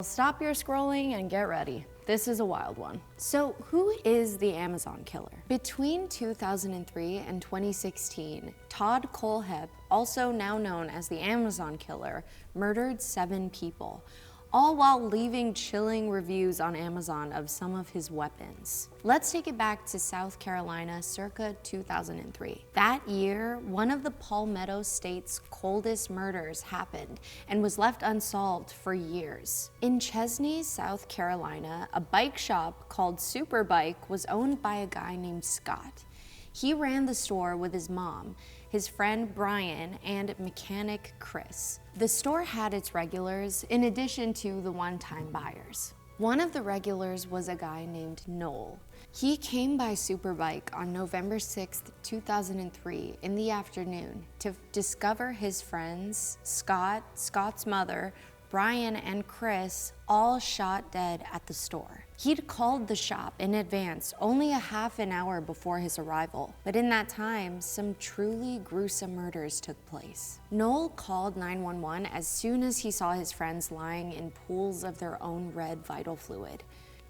Stop your scrolling and get ready. This is a wild one. So who is the Amazon killer? Between 2003 and 2016, Todd Kohlhepp, also now known as the Amazon killer, murdered 7 people, all while leaving chilling reviews on Amazon of some of his weapons. Let's take it back to South Carolina circa 2003. That year, one of the Palmetto State's coldest murders happened and was left unsolved for years. In Chesney, South Carolina, a bike shop called Superbike was owned by a guy named Scott. He ran the store with his mom, his friend Brian, and mechanic Chris. The store had its regulars in addition to the one-time buyers. One of the regulars was a guy named Noel. He came by Superbike on November 6, 2003 in the afternoon to discover his friends, Scott, Scott's mother, Brian, and Chris all shot dead at the store. He'd called the shop in advance only a half an hour before his arrival, but in that time, some truly gruesome murders took place. Noel called 911 as soon as he saw his friends lying in pools of their own red vital fluid.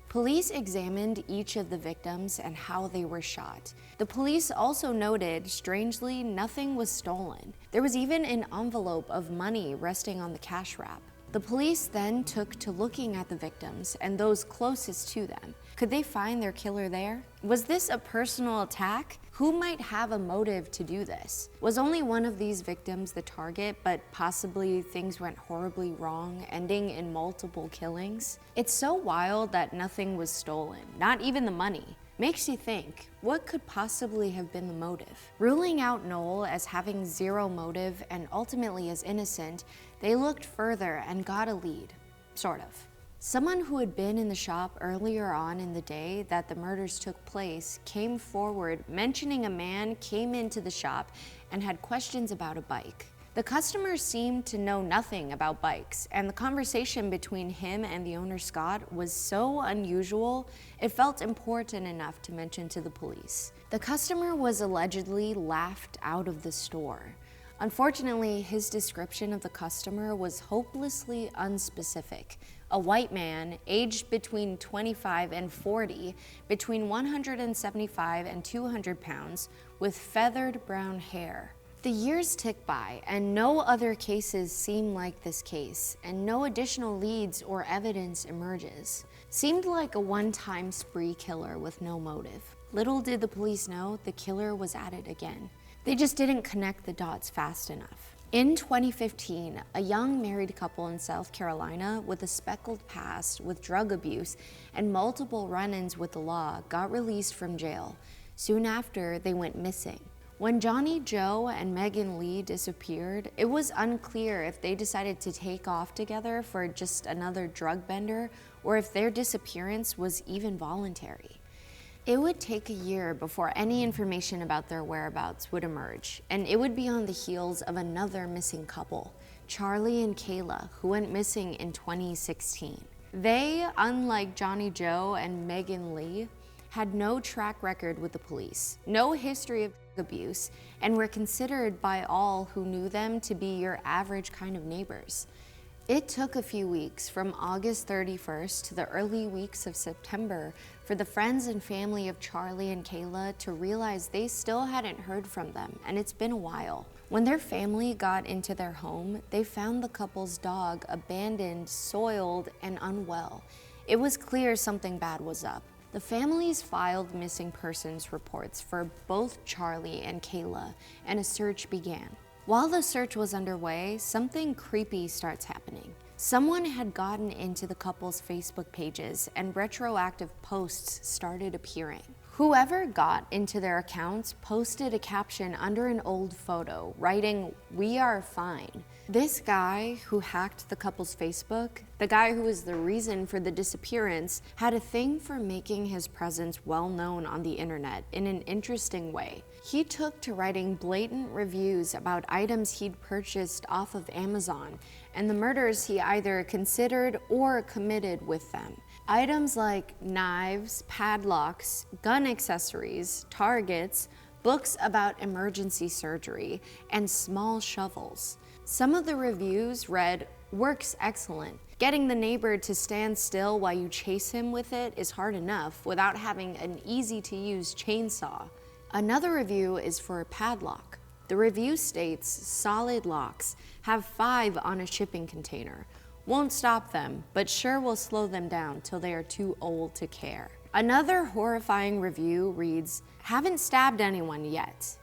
Police examined each of the victims and how they were shot. The police also noted, strangely, nothing was stolen. There was even an envelope of money resting on the cash wrap. The police then took to looking at the victims and those closest to them. Could they find their killer there? Was this a personal attack? Who might have a motive to do this? Was only one of these victims the target, but possibly things went horribly wrong, ending in multiple killings? It's so wild that nothing was stolen, not even the money. Makes you think, what could possibly have been the motive? Ruling out Noel as having zero motive and ultimately as innocent, they looked further and got a lead, sort of. Someone who had been in the shop earlier on in the day that the murders took place came forward mentioning a man came into the shop and had questions about a bike. The customer seemed to know nothing about bikes, and the conversation between him and the owner Scott was so unusual, it felt important enough to mention to the police. The customer was allegedly laughed out of the store. Unfortunately, his description of the customer was hopelessly unspecific. A white man, aged between 25 and 40, between 175 and 200 pounds, with feathered brown hair. The years tick by, and no other cases seem like this case, and no additional leads or evidence emerges. Seemed like a one-time spree killer with no motive. Little did the police know the killer was at it again. They just didn't connect the dots fast enough. In 2015, a young married couple in South Carolina with a speckled past with drug abuse and multiple run-ins with the law got released from jail. Soon after, they went missing. When Johnny Joe and Megan Lee disappeared, it was unclear if they decided to take off together for just another drug bender or if their disappearance was even voluntary. It would take a year before any information about their whereabouts would emerge, and it would be on the heels of another missing couple, Charlie and Kayla, who went missing in 2016. They, unlike Johnny Joe and Megan Lee, had no track record with the police, no history of abuse, and were considered by all who knew them to be your average kind of neighbors. It took a few weeks, from August 31st to the early weeks of September, for the friends and family of Charlie and Kayla to realize they still hadn't heard from them, and it's been a while. When their family got into their home, they found the couple's dog abandoned, soiled, and unwell. It was clear something bad was up. The families filed missing persons reports for both Charlie and Kayla, and a search began. While the search was underway, something creepy starts happening. Someone had gotten into the couple's Facebook pages, and retroactive posts started appearing. Whoever got into their accounts posted a caption under an old photo, writing, "We are fine." This guy who hacked the couple's Facebook, the guy who was the reason for the disappearance, had a thing for making his presence well known on the internet in an interesting way. He took to writing blatant reviews about items he'd purchased off of Amazon and the murders he either considered or committed with them. Items like knives, padlocks, gun accessories, targets, books about emergency surgery, and small shovels. Some of the reviews read, works excellent. Getting the neighbor to stand still while you chase him with it is hard enough without having an easy-to-use chainsaw. Another review is for a padlock. The review states, solid locks, have 5 on a shipping container. Won't stop them, but sure will slow them down till they are too old to care. Another horrifying review reads, haven't stabbed anyone yet.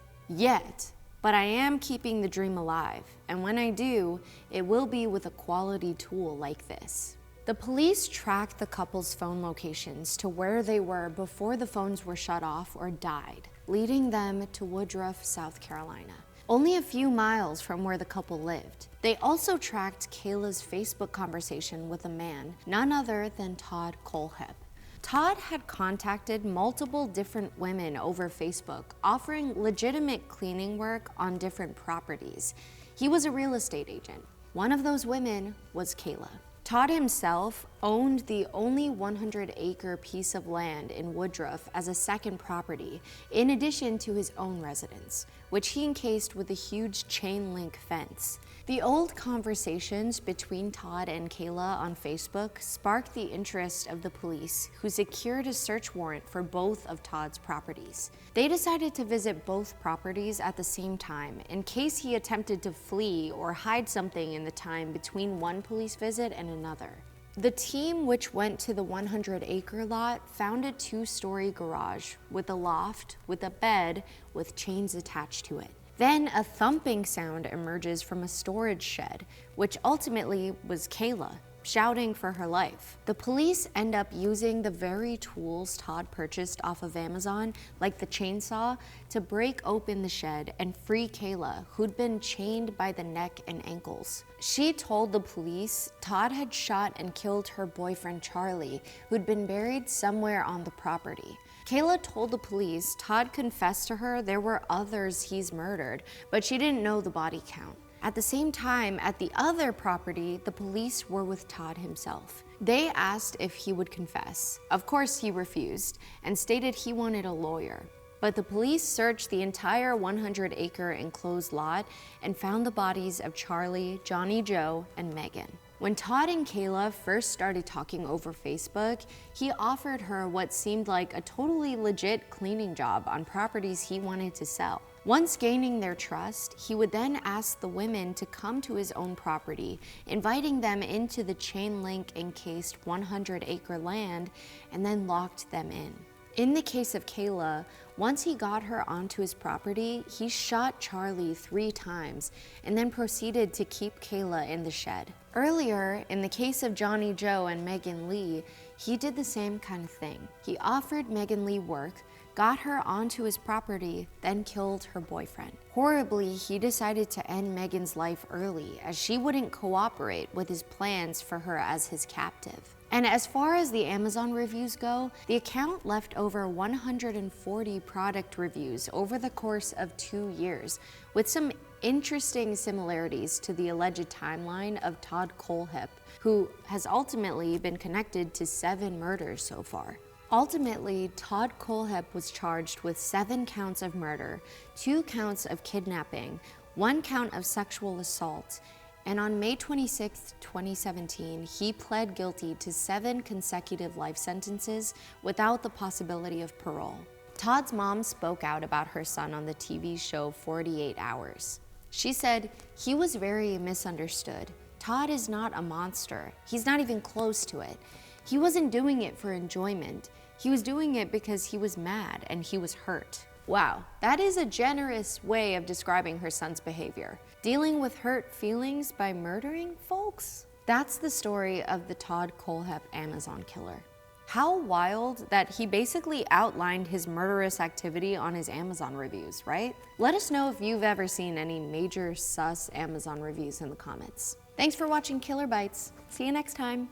But I am keeping the dream alive, and when I do, it will be with a quality tool like this. The police tracked the couple's phone locations to where they were before the phones were shut off or died, leading them to Woodruff, South Carolina, only a few miles from where the couple lived. They also tracked Kayla's Facebook conversation with a man, none other than Todd Kohlhepp. Todd had contacted multiple different women over Facebook, offering legitimate cleaning work on different properties. He was a real estate agent. One of those women was Kayla. Todd himself owned the only 100-acre piece of land in Woodruff as a second property, in addition to his own residence, which he encased with a huge chain-link fence. The old conversations between Todd and Kayla on Facebook sparked the interest of the police, who secured a search warrant for both of Todd's properties. They decided to visit both properties at the same time, in case he attempted to flee or hide something in the time between one police visit and another. The team, which went to the 100-acre lot, found a 2-story garage with a loft with a bed with chains attached to it. Then a thumping sound emerges from a storage shed, which ultimately was Kayla, shouting for her life. The police end up using the very tools Todd purchased off of Amazon, like the chainsaw, to break open the shed and free Kayla, who'd been chained by the neck and ankles. She told the police Todd had shot and killed her boyfriend Charlie, who'd been buried somewhere on the property. Kayla told the police Todd confessed to her there were others he's murdered, but she didn't know the body count. At the same time, at the other property, the police were with Todd himself. They asked if he would confess. Of course he refused and stated he wanted a lawyer. But the police searched the entire 100-acre enclosed lot and found the bodies of Charlie, Johnny Joe, and Megan. When Todd and Kayla first started talking over Facebook, he offered her what seemed like a totally legit cleaning job on properties he wanted to sell. Once gaining their trust, he would then ask the women to come to his own property, inviting them into the chain-link encased 100-acre land, and then locked them in. In the case of Kayla, once he got her onto his property, he shot Charlie 3 times and then proceeded to keep Kayla in the shed. Earlier, in the case of Johnny Joe and Megan Lee, he did the same kind of thing. He offered Megan Lee work, got her onto his property, then killed her boyfriend. Horribly, he decided to end Megan's life early, as she wouldn't cooperate with his plans for her as his captive. And as far as the Amazon reviews go, the account left over 140 product reviews over the course of 2 years, with some interesting similarities to the alleged timeline of Todd Kohlhepp, who has ultimately been connected to 7 murders so far. Ultimately, Todd Kohlhepp was charged with 7 counts of murder, 2 counts of kidnapping, 1 count of sexual assault, and on May 26, 2017, he pled guilty to 7 consecutive life sentences without the possibility of parole. Todd's mom spoke out about her son on the TV show 48 Hours. She said, "He was very misunderstood. Todd is not a monster. He's not even close to it. He wasn't doing it for enjoyment. He was doing it because he was mad and he was hurt." Wow, that is a generous way of describing her son's behavior. Dealing with hurt feelings by murdering folks? That's the story of the Todd Kohlhepp Amazon killer. How wild that he basically outlined his murderous activity on his Amazon reviews, right? Let us know if you've ever seen any major sus Amazon reviews in the comments. Thanks for watching Killer Bites. See you next time.